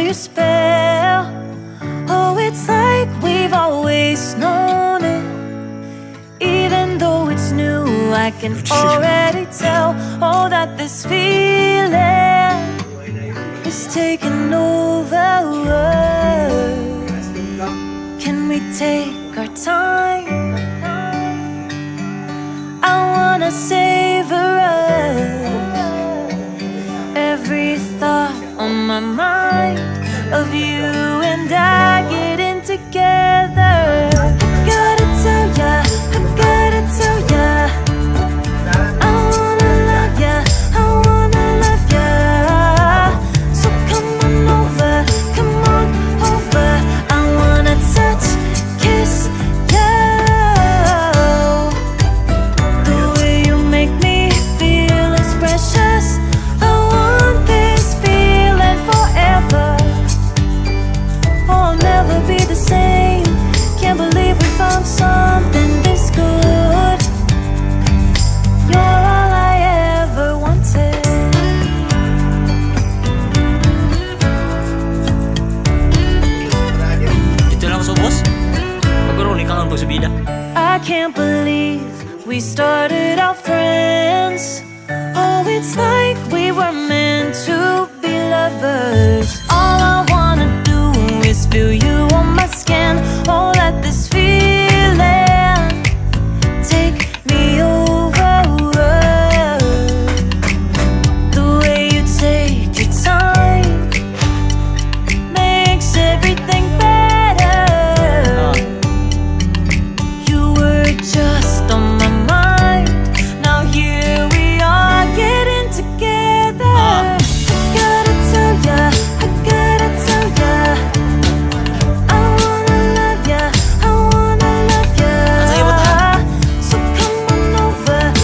your spell. Oh, it's like we've always known it. Even though it's new, I can already tell. Oh, that this feeling is taking over. Can we take our time? I wanna savor us. Every thought on my mind of you and I getting together. Gotta tell ya, I gotta tell ya, I wanna love ya, I wanna love ya. So come on over, come on over. I wanna touch, kiss ya. The way you make me feel is precious. I want this feeling forever. Oh, I'll never be the same. Can't believe we found something this good. You're all I ever wanted. Dito lang ako sa boss. Magkaroon ka nga pagsubida. I can't believe we started out